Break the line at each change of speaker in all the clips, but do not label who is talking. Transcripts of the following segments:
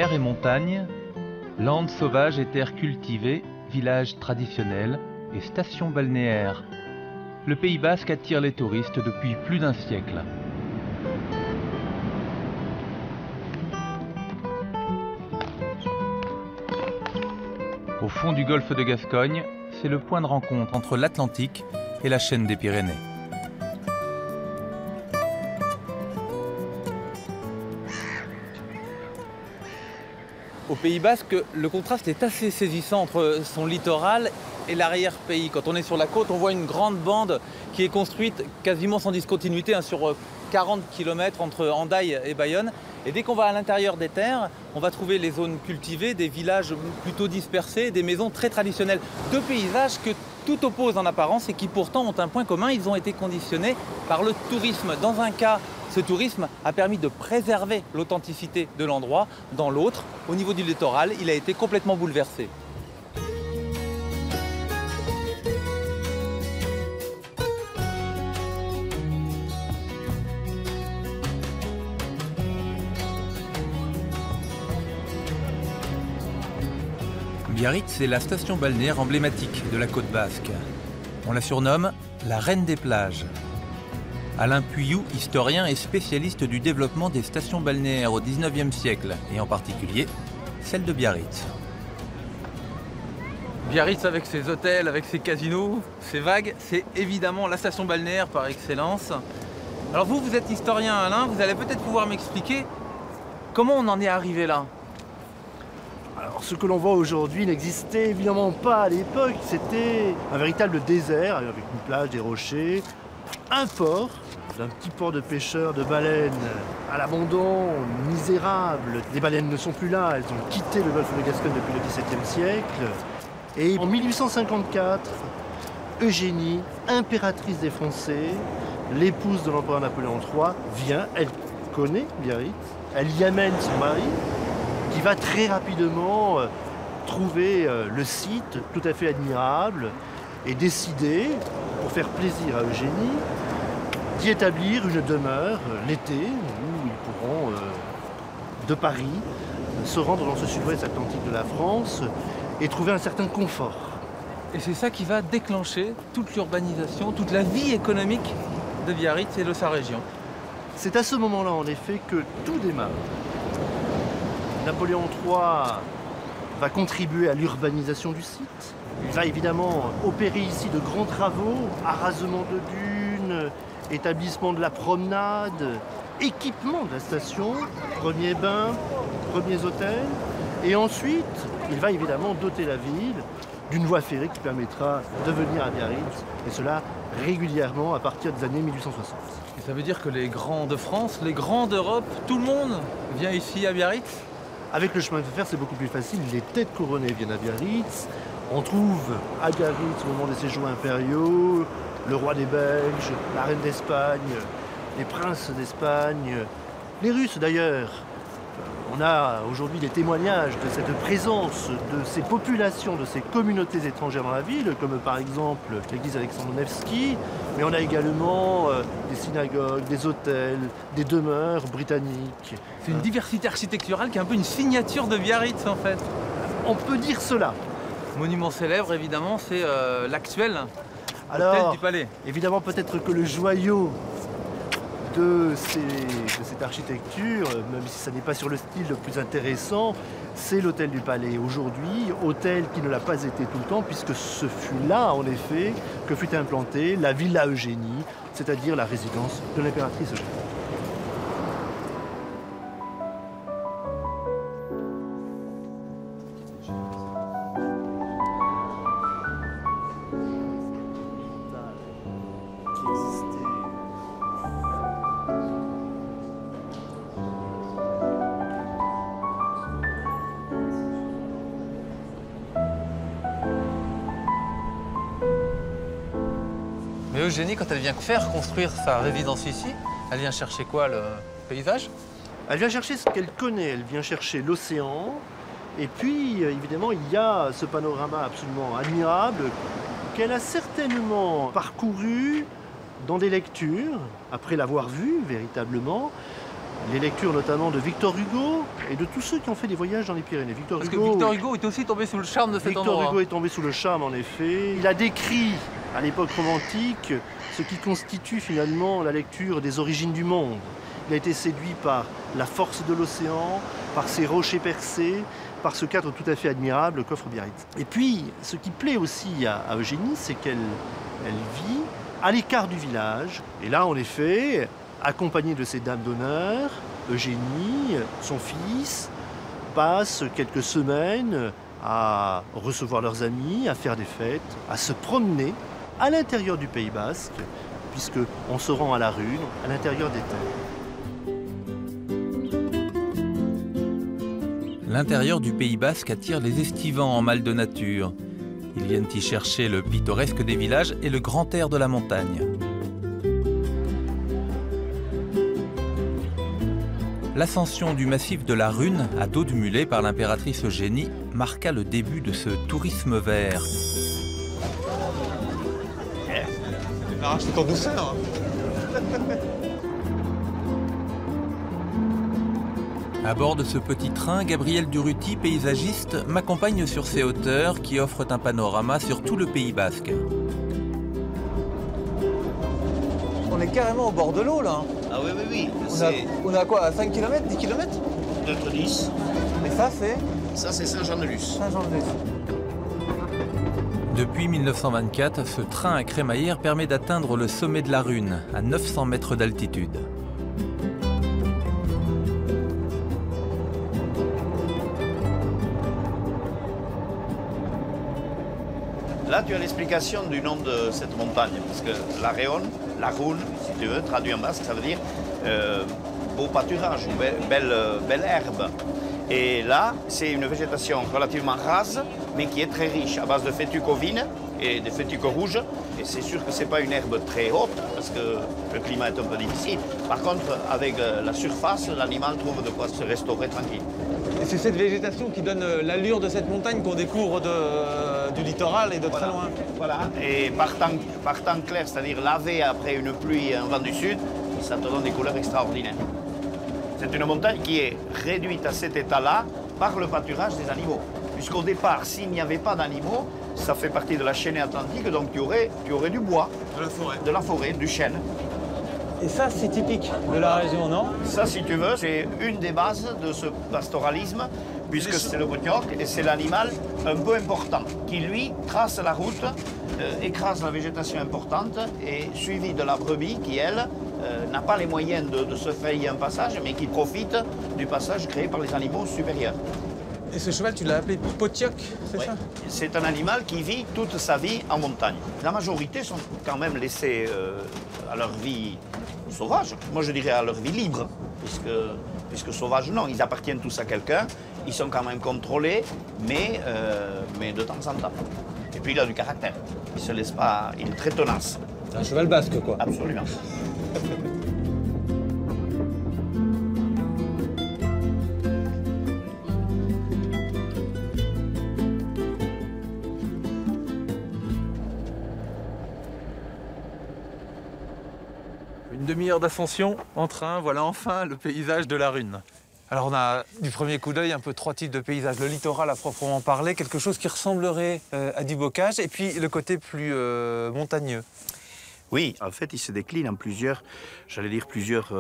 Mer et montagne, landes sauvages et terres cultivées, villages traditionnels et stations balnéaires. Le Pays Basque attire les touristes depuis plus d'un siècle. Au fond du golfe de Gascogne, c'est le point de rencontre entre l'Atlantique et la chaîne des Pyrénées. Au Pays Basque, le contraste est assez saisissant entre son littoral et l'arrière-pays. Quand on est sur la côte, on voit une grande bande qui est construite quasiment sans discontinuité, sur 40 km entre Hendaye et Bayonne. Et dès qu'on va à l'intérieur des terres, on va trouver les zones cultivées, des villages plutôt dispersés, des maisons très traditionnelles. Deux paysages que tout oppose en apparence et qui pourtant ont un point commun, ils ont été conditionnés par le tourisme. Dans un cas, ce tourisme a permis de préserver l'authenticité de l'endroit. Dans l'autre, au niveau du littoral, il a été complètement bouleversé. Biarritz est la station balnéaire emblématique de la côte basque. On la surnomme la reine des plages. Alain Puyou, historien et spécialiste du développement des stations balnéaires au XIXe siècle, et en particulier celle de Biarritz. Biarritz avec ses hôtels, avec ses casinos, ses vagues, c'est évidemment la station balnéaire par excellence. Alors vous êtes historien Alain, vous allez peut-être pouvoir m'expliquer comment on en est arrivé là.
Alors ce que l'on voit aujourd'hui n'existait évidemment pas à l'époque, c'était un véritable désert avec une plage, des rochers, un port, un petit port de pêcheurs de baleines à l'abandon, misérable. Les baleines ne sont plus là, elles ont quitté le golfe de Gascogne depuis le XVIIe siècle. Et en 1854, Eugénie, impératrice des Français, l'épouse de l'empereur Napoléon III, vient, elle connaît Biarritz, elle y amène son mari, qui va très rapidement trouver le site tout à fait admirable et décider, pour faire plaisir à Eugénie, d'y établir une demeure l'été où ils pourront, de Paris, se rendre dans ce sud-ouest atlantique de la France et trouver un certain confort.
Et c'est ça qui va déclencher toute l'urbanisation, toute la vie économique de Biarritz et de sa région.
C'est à ce moment-là, en effet, que tout démarre. Napoléon III va contribuer à l'urbanisation du site. Il va évidemment opérer ici de grands travaux, arasement de dunes, établissement de la promenade, équipement de la station, premiers bains, premiers hôtels. Et ensuite, il va évidemment doter la ville d'une voie ferrée qui permettra de venir à Biarritz, et cela régulièrement à partir des années 1860.
Et ça veut dire que les grands de France, les grands d'Europe, tout le monde vient ici à Biarritz?
Avec le chemin de fer, c'est beaucoup plus facile. Les têtes couronnées viennent à Biarritz. On trouve à Biarritz, au moment des séjours impériaux, le roi des Belges, la reine d'Espagne, les princes d'Espagne, les Russes d'ailleurs. On a aujourd'hui des témoignages de cette présence de ces populations, de ces communautés étrangères dans la ville, comme par exemple l'église Alexandre Nevski, mais on a également des synagogues, des hôtels, des demeures britanniques.
C'est une diversité architecturale qui est un peu une signature de Biarritz en fait.
On peut dire cela.
Monument célèbre évidemment, c'est l'actuel hôtel du Palais.
Évidemment peut-être que le joyau de cette architecture, même si ça n'est pas sur le style le plus intéressant, c'est l'hôtel du Palais. Aujourd'hui, hôtel qui ne l'a pas été tout le temps, puisque ce fut là, en effet, que fut implantée la Villa Eugénie, c'est-à-dire la résidence de l'impératrice Eugénie.
Mais Eugénie, quand elle vient faire construire sa résidence ici, elle vient chercher quoi, le paysage?
Elle vient chercher ce qu'elle connaît, elle vient chercher l'océan. Et puis, évidemment, il y a ce panorama absolument admirable qu'elle a certainement parcouru dans des lectures, après l'avoir vu véritablement. les lectures notamment de Victor Hugo et de tous ceux qui ont fait des voyages dans les Pyrénées.
Parce que Victor Hugo est aussi tombé sous le charme de cet endroit.
Victor Hugo est tombé sous le charme, en effet. Il a décrit, à l'époque romantique, ce qui constitue finalement la lecture des origines du monde. Il a été séduit par la force de l'océan, par ses rochers percés, par ce cadre tout à fait admirable, le coffre Biarritz. Et puis, ce qui plaît aussi à Eugénie, c'est qu'elle vit à l'écart du village. Et là, en effet, accompagnée de ses dames d'honneur, Eugénie, son fils, passent quelques semaines à recevoir leurs amis, à faire des fêtes, à se promener à l'intérieur du Pays Basque, puisqu'on se rend à la Rune, à l'intérieur des terres.
L'intérieur du Pays Basque attire les estivants en mal de nature. Ils viennent y chercher le pittoresque des villages et le grand air de la montagne. L'ascension du massif de la Rune à dos de mulet par l'impératrice Eugénie marqua le début de ce tourisme vert.
Arrache tout en douceur.
À bord de ce petit train, Gabriel Durruti, paysagiste, m'accompagne sur ces hauteurs qui offrent un panorama sur tout le Pays Basque. On est carrément au bord de l'eau là.
Ah oui, oui, oui.
On a quoi, à 5 km, 10 km?
Peut-être 10.
Et ça c'est
Saint-Jean-de-Luz.
Saint-Jean-de-Luz. Depuis 1924, ce train à crémaillère permet d'atteindre le sommet de la Rune, à 900 mètres d'altitude.
Là, tu as l'explication du nom de cette montagne, parce que la Rune, si tu veux, traduit en basque, ça veut dire beau pâturage, ou belle herbe. Et là, c'est une végétation relativement rase, mais qui est très riche, à base de fétucovines et de fétuques rouges. Et c'est sûr que ce n'est pas une herbe très haute, parce que le climat est un peu difficile. Par contre, avec la surface, l'animal trouve de quoi se restaurer tranquille.
Et c'est cette végétation qui donne l'allure de cette montagne qu'on découvre du littoral et de très loin.
Voilà, et par temps clair, c'est-à-dire lavé après une pluie et un vent du sud, ça te donne des couleurs extraordinaires. C'est une montagne qui est réduite à cet état-là par le pâturage des animaux. Puisqu'au départ, s'il n'y avait pas d'animaux, ça fait partie de la chaîne atlantique, donc tu aurais du bois. De la forêt, du chêne.
Et ça, c'est typique de la région, non?
Ça, si tu veux, c'est une des bases de ce pastoralisme, puisque c'est le bougnoc et c'est l'animal un peu important, qui lui trace la route, écrase la végétation importante, et suivi de la brebis qui, elle, n'a pas les moyens de se frayer un passage, mais qui profite du passage créé par les animaux supérieurs.
Et ce cheval, tu l'as appelé Potioc, c'est ça?
C'est un animal qui vit toute sa vie en montagne. La majorité sont quand même laissés à leur vie sauvage. Moi, je dirais à leur vie libre, puisque sauvage, non. Ils appartiennent tous à quelqu'un. Ils sont quand même contrôlés, mais de temps en temps. Et puis, il a du caractère. Il se laisse pas... Il est très tenace.
C'est un cheval basque, quoi.
Absolument.
Une demi-heure d'ascension en train, voilà enfin le paysage de la Rune. Alors on a du premier coup d'œil un peu trois types de paysages. Le littoral à proprement parler, quelque chose qui ressemblerait à du bocage, et puis le côté plus montagneux.
Oui, en fait, il se décline en plusieurs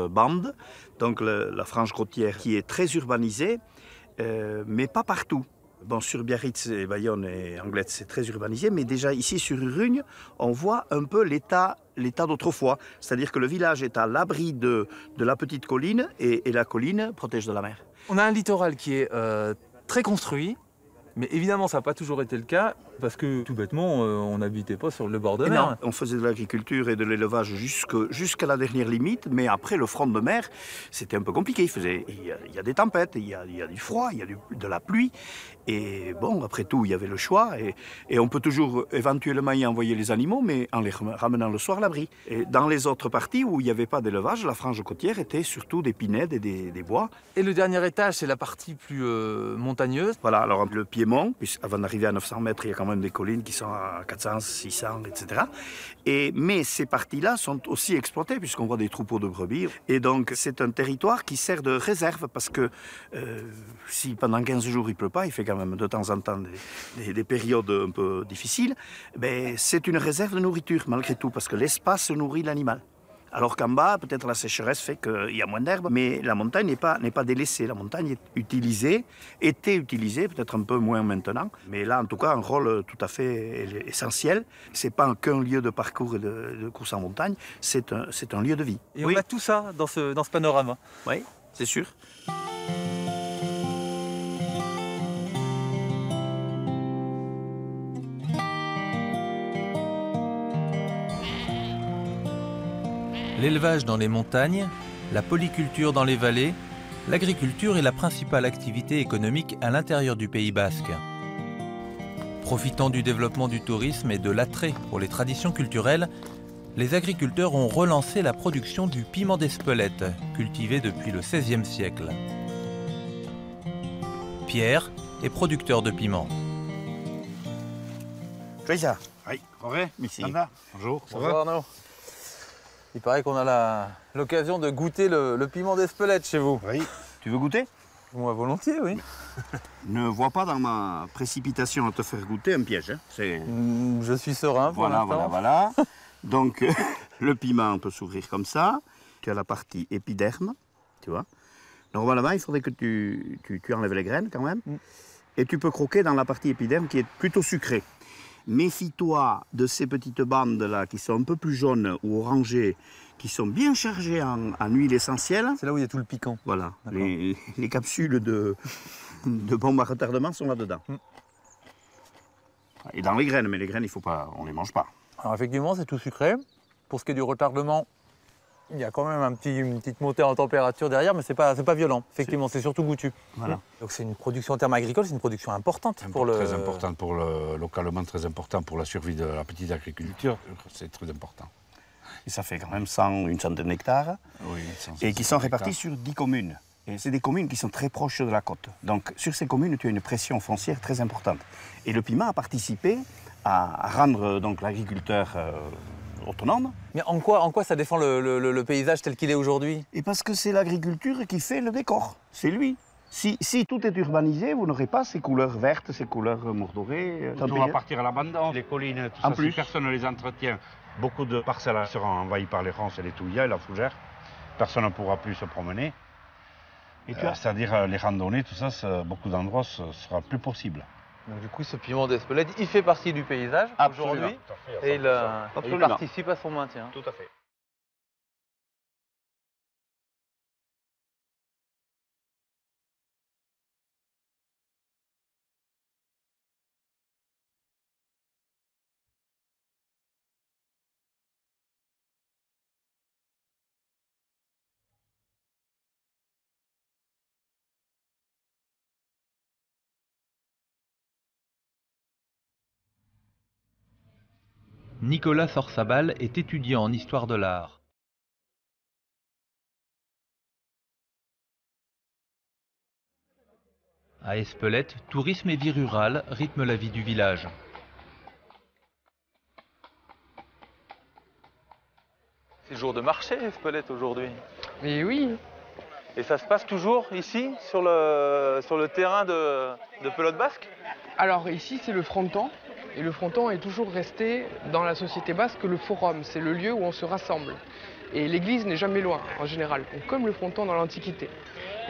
bandes. Donc la frange côtière qui est très urbanisée, mais pas partout. Bon, sur Biarritz, et Bayonne et Anglet, c'est très urbanisé, mais déjà ici sur Urugne, on voit un peu l'état d'autrefois. C'est-à-dire que le village est à l'abri de la petite colline et la colline protège de la mer.
On a un littoral qui est très construit, mais évidemment ça n'a pas toujours été le cas, parce que tout bêtement, on n'habitait pas sur le bord de mer.
Non, on faisait de l'agriculture et de l'élevage jusqu'à la dernière limite, mais après le front de mer, c'était un peu compliqué. Il y a des tempêtes, il y a du froid, il y a de la pluie. Et bon, après tout, il y avait le choix. Et on peut toujours éventuellement y envoyer les animaux, mais en les ramenant le soir à l'abri. Et dans les autres parties où il n'y avait pas d'élevage, la frange côtière était surtout des pinèdes et des bois.
Et le dernier étage, c'est la partie plus montagneuse.
Voilà, alors le piémont, avant d'arriver à 900 mètres, il y a quand même
même des collines qui sont à 400, 600, etc. Mais ces parties-là sont aussi exploitées puisqu'on voit des troupeaux de brebis. Et donc c'est un territoire qui sert de réserve parce que si pendant 15 jours il ne pleut pas, il fait quand même de temps en temps des périodes un peu difficiles, ben, c'est une réserve de nourriture malgré tout parce que l'espace nourrit l'animal. Alors qu'en bas, peut-être la sécheresse fait qu'il y a moins d'herbe, mais la montagne n'est pas délaissée. La montagne est utilisée, était utilisée, peut-être un peu moins maintenant, mais là, en tout cas, un rôle tout à fait essentiel. Ce n'est pas qu'un lieu de parcours et de course en montagne, c'est un lieu de vie.
Et on a tout ça dans ce panorama.
Oui, c'est sûr.
L'élevage dans les montagnes, la polyculture dans les vallées, l'agriculture est la principale activité économique à l'intérieur du Pays basque. Profitant du développement du tourisme et de l'attrait pour les traditions culturelles, les agriculteurs ont relancé la production du piment d'Espelette, cultivé depuis le XVIe siècle. Pierre est producteur de piment.
Joïsa.
Oui,
Ici.
bonjour.
Bonjour Arnaud. Il paraît qu'on a l'occasion de goûter le piment d'Espelette chez vous.
Oui.
Tu veux goûter?
Moi volontiers, oui.
Ne vois pas dans ma précipitation à te faire goûter un piège. Hein.
Je suis serein pour l'instant.
Voilà. Donc, le piment peut s'ouvrir comme ça. Tu as la partie épiderme, tu vois. Normalement, il faudrait que tu enlèves les graines quand même. Et tu peux croquer dans la partie épiderme qui est plutôt sucrée. Méfie-toi de ces petites bandes-là qui sont un peu plus jaunes ou orangées, qui sont bien chargées en huile essentielle.
C'est là où il y a tout le piquant.
Voilà, les capsules de bombes à retardement sont là-dedans. Et dans les graines, mais les graines, on ne les mange pas.
Alors effectivement, c'est tout sucré. Pour ce qui est du retardement, il y a quand même une petite montée en température derrière, mais c'est pas violent. Effectivement, c'est surtout goûtu.
Voilà.
Donc c'est une production en termes agricoles, c'est une production importante pour le.
Très importante localement, très important pour la survie de la petite agriculture. C'est très important.
Et ça fait quand même une centaine d'hectares.
Oui,
et qui sont répartis sur 10 communes. Et c'est des communes qui sont très proches de la côte. Donc sur ces communes, tu as une pression foncière très importante. Et le piment a participé à rendre donc l'agriculteur autonome.
Mais en quoi ça défend le paysage tel qu'il est aujourd'hui?
Et parce que c'est l'agriculture qui fait le décor. C'est lui. Si tout est urbanisé, vous n'aurez pas ces couleurs vertes, ces couleurs mordorées.
Tout va partir à l'abandon. Les collines, tout ça, si personne ne les entretient, beaucoup de parcelles seront envahies par les ronces et les touillas et la fougère. Personne ne pourra plus se promener. C'est-à-dire les randonnées, tout ça, beaucoup d'endroits, ce sera plus possible.
Donc du coup, ce piment d'Espelette, il fait partie du paysage aujourd'hui et il participe à son maintien.
Tout à fait.
Nicolas Sorsabal est étudiant en histoire de l'art. À Espelette, tourisme et vie rurale rythment la vie du village. C'est jour de marché, Espelette, aujourd'hui.
Mais oui,
Et ça se passe toujours ici, sur le terrain de pelote basque?
alors ici c'est le fronton, et le fronton est toujours resté dans la société basque le forum, c'est le lieu où on se rassemble. Et l'église n'est jamais loin en général, comme le fronton dans l'Antiquité.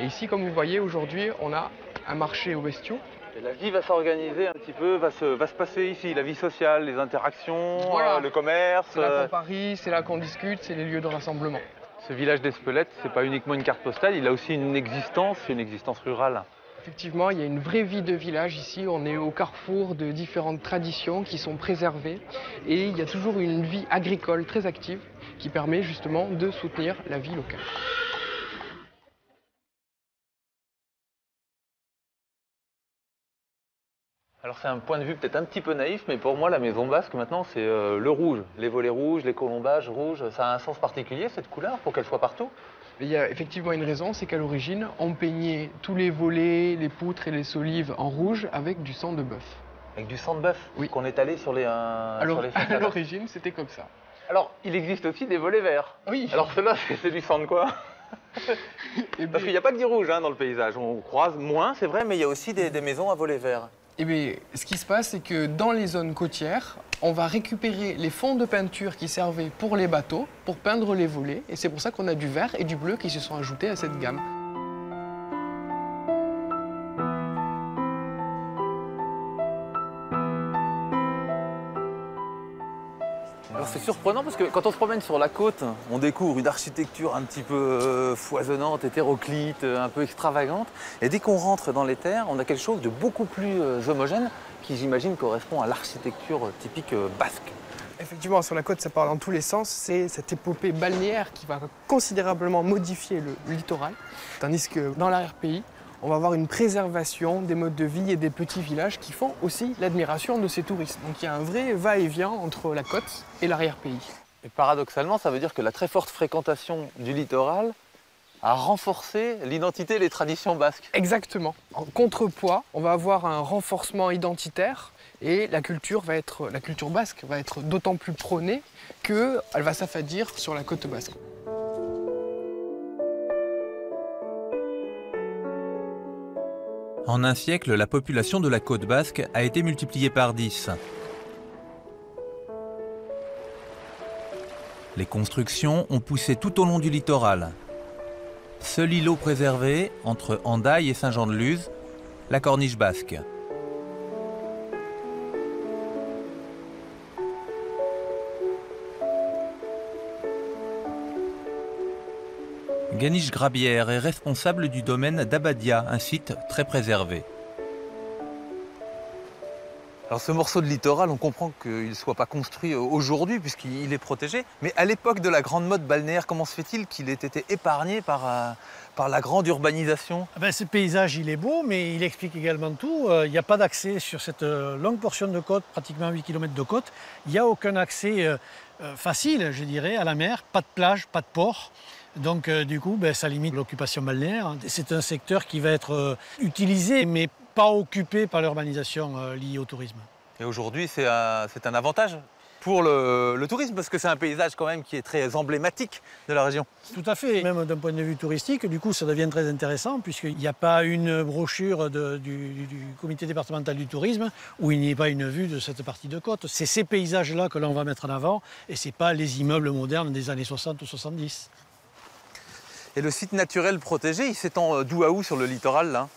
Et ici, comme vous voyez, aujourd'hui on a un marché aux bestiaux.
Et la vie va s'organiser un petit peu, va se passer ici, la vie sociale, les interactions,
Voilà.
le commerce.
C'est là qu'on parie, c'est là qu'on discute, c'est les lieux de rassemblement.
Ce village d'Espelette, c'est pas uniquement une carte postale, il a aussi une existence rurale.
Effectivement, il y a une vraie vie de village ici, on est au carrefour de différentes traditions qui sont préservées et il y a toujours une vie agricole très active qui permet justement de soutenir la vie locale.
Alors c'est un point de vue peut-être un petit peu naïf, mais pour moi la maison basque maintenant c'est le rouge. Les volets rouges, les colombages rouges, ça a un sens particulier cette couleur pour qu'elle soit partout?
Il y a effectivement une raison, c'est qu'à l'origine, on peignait tous les volets, les poutres et les solives en rouge avec du sang de bœuf.
Avec du sang de bœuf qu'on étalait sur les
Alors,
sur les fêtes,
à l'origine, c'était comme ça.
Alors, il existe aussi des volets verts.
Oui.
Alors ceux-là, c'est du sang de quoi?
Et
Parce qu'il n'y a pas que du rouge dans le paysage. On croise moins, c'est vrai, mais il y a aussi des maisons à volets verts.
Eh bien, ce qui se passe, c'est que dans les zones côtières, on va récupérer les fonds de peinture qui servaient pour les bateaux, pour peindre les volets. Et c'est pour ça qu'on a du vert et du bleu qui se sont ajoutés à cette gamme.
Alors c'est surprenant parce que quand on se promène sur la côte, on découvre une architecture un petit peu foisonnante, hétéroclite, un peu extravagante. Et dès qu'on rentre dans les terres, on a quelque chose de beaucoup plus homogène qui, j'imagine, correspond à l'architecture typique basque.
Effectivement, sur la côte, ça part dans tous les sens. C'est cette épopée balnéaire qui va considérablement modifier le littoral. Tandis que dans l'arrière-pays, on va avoir une préservation des modes de vie et des petits villages qui font aussi l'admiration de ces touristes. Donc il y a un vrai va-et-vient entre la côte et l'arrière-pays.
Et paradoxalement, ça veut dire que la très forte fréquentation du littoral a renforcé l'identité et les traditions basques.
Exactement. En contrepoids, on va avoir un renforcement identitaire et la culture basque va être d'autant plus prônée qu'elle va s'affadir sur la côte basque.
En un siècle, la population de la côte basque a été multipliée par 10. Les constructions ont poussé tout au long du littoral. Seul îlot préservé, entre Hendaye et Saint-Jean-de-Luz, la corniche basque. Ganiche Grabière est responsable du domaine d'Abadia, un site très préservé. Alors ce morceau de littoral, on comprend qu'il ne soit pas construit aujourd'hui puisqu'il est protégé. Mais à l'époque de la grande mode balnéaire, comment se fait-il qu'il ait été épargné par la grande urbanisation?
Ce paysage, il est beau, mais il explique également tout. Il n'y a pas d'accès sur cette longue portion de côte, pratiquement 8 km de côte. Il n'y a aucun accès facile, je dirais, à la mer. Pas de plage, pas de port. Donc du coup, ça limite l'occupation balnéaire. C'est un secteur qui va être utilisé, mais pas occupé par l'urbanisation liée au tourisme.
Et aujourd'hui, c'est un avantage pour le tourisme, parce que c'est un paysage quand même qui est très emblématique de la région.
Tout à fait. Même d'un point de vue touristique, du coup, ça devient très intéressant, puisqu'il n'y a pas une brochure du comité départemental du tourisme où il n'y ait pas une vue de cette partie de côte. C'est ces paysages-là que l'on va mettre en avant, et ce n'est pas les immeubles modernes des années 60 ou 70.
Et le site naturel protégé, il s'étend d'où à où sur le littoral, là?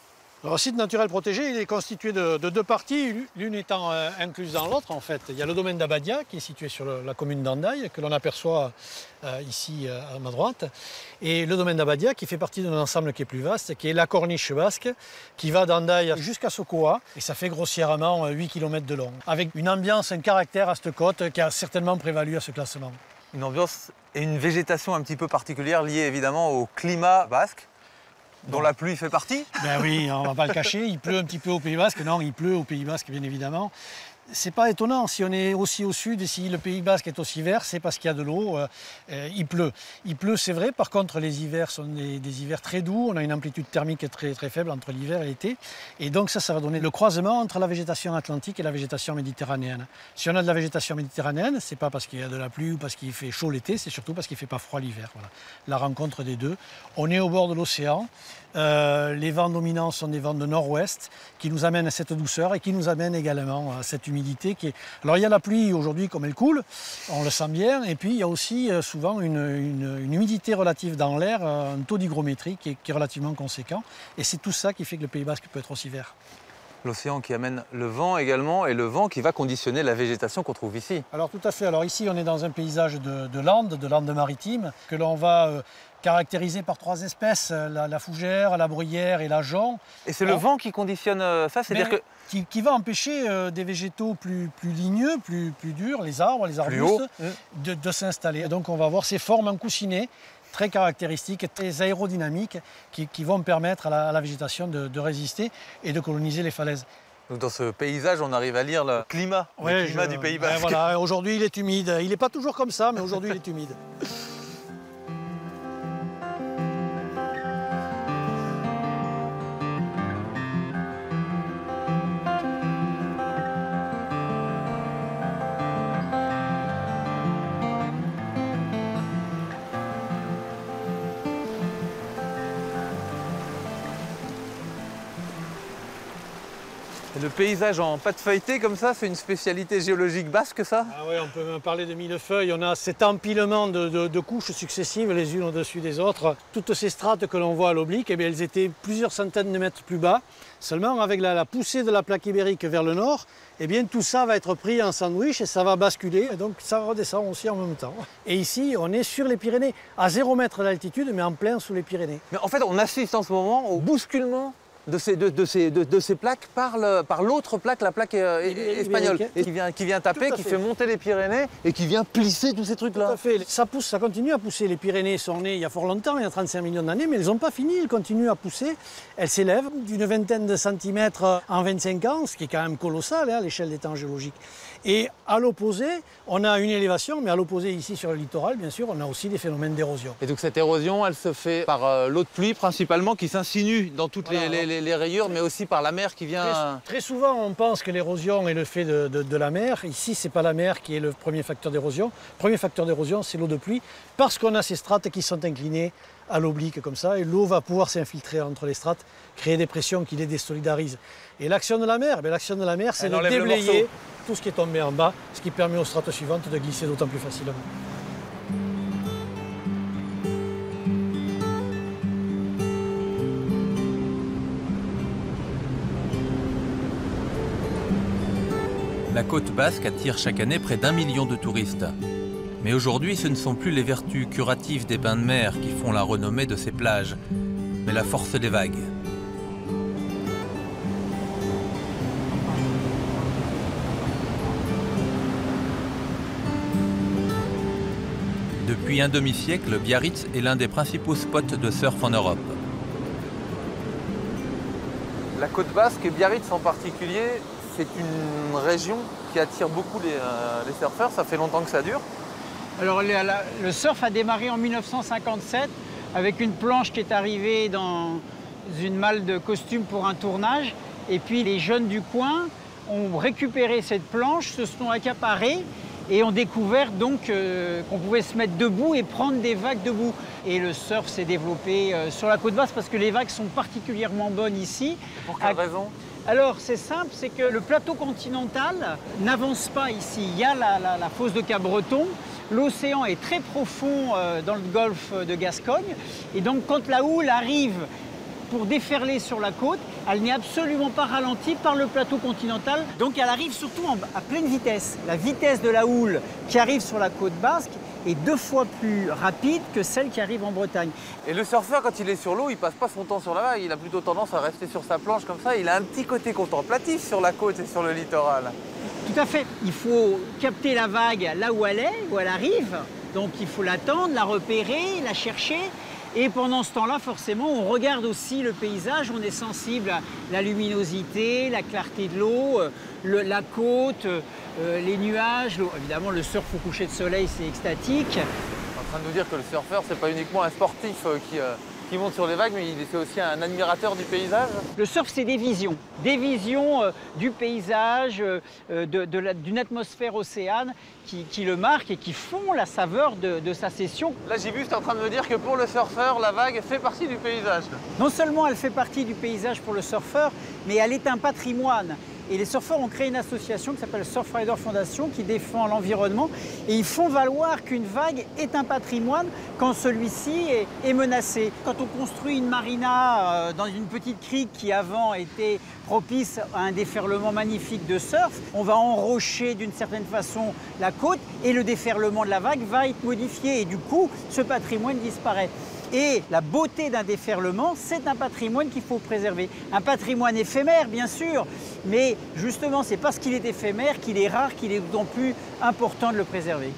Alors, le site naturel protégé, il est constitué de deux parties, l'une étant incluse dans l'autre, en fait. Il y a le domaine d'Abadia, qui est situé sur la commune d'Hendaye, que l'on aperçoit ici à ma droite. Et le domaine d'Abadia, qui fait partie d'un ensemble qui est plus vaste, qui est la corniche basque, qui va d'Hendaye jusqu'à Sokoa. Et ça fait grossièrement 8 km de long. Avec une ambiance, un caractère à cette côte qui a certainement prévalu à ce classement.
Une ambiance et une végétation un petit peu particulière liée évidemment au climat basque, dont la pluie fait partie.
Ben oui, on ne va pas le cacher, il pleut un petit peu au Pays Basque. Non, il pleut au Pays Basque, bien évidemment. C'est pas étonnant, si on est aussi au sud et si le Pays Basque est aussi vert, c'est parce qu'il y a de l'eau, il pleut. Il pleut, c'est vrai, par contre les hivers sont des hivers très doux, on a une amplitude thermique très, très faible entre l'hiver et l'été. Et donc ça va donner le croisement entre la végétation atlantique et la végétation méditerranéenne. Si on a de la végétation méditerranéenne, c'est pas parce qu'il y a de la pluie ou parce qu'il fait chaud l'été, c'est surtout parce qu'il ne fait pas froid l'hiver. Voilà. La rencontre des deux. On est au bord de l'océan. Les vents dominants sont des vents de nord-ouest qui nous amènent à cette douceur et qui nous amènent également à cette humidité qui est... Alors il y a la pluie aujourd'hui comme elle coule, on le sent bien, et puis il y a aussi souvent une humidité relative dans l'air, un taux d'hygrométrie qui est relativement conséquent, et c'est tout ça qui fait que le Pays Basque peut être aussi vert.
L'océan qui amène le vent également, et le vent qui va conditionner la végétation qu'on trouve ici.
Alors tout à fait, alors ici on est dans un paysage de landes maritimes, que l'on va caractérisé par 3 espèces, la fougère, la bruyère et la jonc.
Et c'est le vent qui conditionne ça, c'est-à-dire que...
Qui va empêcher des végétaux plus ligneux, plus durs, les arbres, les arbustes, de s'installer. Donc on va avoir ces formes encoussinées, très caractéristiques, très aérodynamiques, qui vont permettre à la végétation de résister et de coloniser les falaises.
Donc dans ce paysage, on arrive à lire le climat, du Pays Basque.
Voilà, aujourd'hui il est humide. Il n'est pas toujours comme ça, mais aujourd'hui il est humide.
Et le paysage en pâte feuilletée comme ça, c'est une spécialité géologique basque, ça?
Ah oui, on peut même parler de millefeuille. On a cet empilement de couches successives les unes au-dessus des autres. Toutes ces strates que l'on voit à l'oblique, eh bien, elles étaient plusieurs centaines de mètres plus bas. Seulement, avec la poussée de la plaque ibérique vers le nord, eh bien, tout ça va être pris en sandwich et ça va basculer. Et donc, ça redescend aussi en même temps. Et ici, on est sur les Pyrénées, à 0 mètre d'altitude, mais en plein sous les Pyrénées.
Mais en fait, on assiste en ce moment au bousculement de ces plaques par l'autre plaque, la plaque espagnole, et qui vient taper, qui fait monter les Pyrénées et qui vient plisser tous ces trucs-là.
Tout à fait. Ça pousse, ça continue à pousser. Les Pyrénées sont nées il y a fort longtemps, il y a 35 millions d'années, mais elles n'ont pas fini, elles continuent à pousser. Elles s'élèvent d'une vingtaine de centimètres en 25 ans, ce qui est quand même colossal à l'échelle des temps géologiques. Et à l'opposé, on a une élévation, mais à l'opposé ici sur le littoral, bien sûr, on a aussi des phénomènes d'érosion.
Et donc cette érosion, elle se fait par l'eau de pluie principalement, qui s'insinue dans toutes les rayures, mais aussi par la mer qui vient...
Très souvent, on pense que l'érosion est le fait de la mer. Ici, ce n'est pas la mer qui est le premier facteur d'érosion. Le premier facteur d'érosion, c'est l'eau de pluie, parce qu'on a ces strates qui sont inclinées à l'oblique comme ça, et l'eau va pouvoir s'infiltrer entre les strates, créer des pressions qui les désolidarisent. Et l'action de la mer, c'est de déblayer tout ce qui est tombé en bas, ce qui permet aux strates suivantes de glisser d'autant plus facilement.
La côte basque attire chaque année près d'1 million de touristes. Mais aujourd'hui, ce ne sont plus les vertus curatives des bains de mer qui font la renommée de ces plages, mais la force des vagues. Depuis un demi-siècle, Biarritz est l'un des principaux spots de surf en Europe. La côte basque et Biarritz en particulier, c'est une région qui attire beaucoup les surfeurs. Ça fait longtemps que ça dure.
Alors le surf a démarré en 1957 avec une planche qui est arrivée dans une malle de costume pour un tournage. Et puis les jeunes du coin ont récupéré cette planche, se sont accaparés et ont découvert donc qu'on pouvait se mettre debout et prendre des vagues debout. Et le surf s'est développé sur la côte basque parce que les vagues sont particulièrement bonnes ici.
Pour quelle raison ?
Alors c'est simple, c'est que le plateau continental n'avance pas ici. Il y a la fosse de Cap-Breton. L'océan est très profond dans le golfe de Gascogne. Et donc quand la houle arrive pour déferler sur la côte, elle n'est absolument pas ralentie par le plateau continental. Donc elle arrive surtout à pleine vitesse. La vitesse de la houle qui arrive sur la côte basque est 2 fois plus rapide que celle qui arrive en Bretagne.
Et le surfeur, quand il est sur l'eau, il passe pas son temps sur la vague, il a plutôt tendance à rester sur sa planche comme ça. Il a un petit côté contemplatif sur la côte et sur le littoral.
Tout à fait. Il faut capter la vague là où elle est, où elle arrive. Donc il faut l'attendre, la repérer, la chercher. Et pendant ce temps-là, forcément, on regarde aussi le paysage, on est sensible à la luminosité, la clarté de l'eau, la côte, les nuages. Évidemment, le surf au coucher de soleil, c'est extatique.
On est en train de nous dire que le surfeur, c'est pas uniquement un sportif qui monte sur les vagues, mais c'est aussi un admirateur du paysage.
Le surf, c'est des visions du paysage, d'une atmosphère océane qui le marquent et qui font la saveur de sa session.
Là, Gibus est en train de me dire que pour le surfeur, la vague fait partie du paysage.
Non seulement elle fait partie du paysage pour le surfeur, mais elle est un patrimoine. Et les surfeurs ont créé une association qui s'appelle Surfrider Foundation qui défend l'environnement. Et ils font valoir qu'une vague est un patrimoine quand celui-ci est menacé. Quand on construit une marina dans une petite crique qui avant était propice à un déferlement magnifique de surf, on va enrocher d'une certaine façon la côte et le déferlement de la vague va être modifié. Et du coup, ce patrimoine disparaît. Et la beauté d'un déferlement, c'est un patrimoine qu'il faut préserver. Un patrimoine éphémère, bien sûr, mais justement, c'est parce qu'il est éphémère qu'il est rare, qu'il est d'autant plus important de le préserver.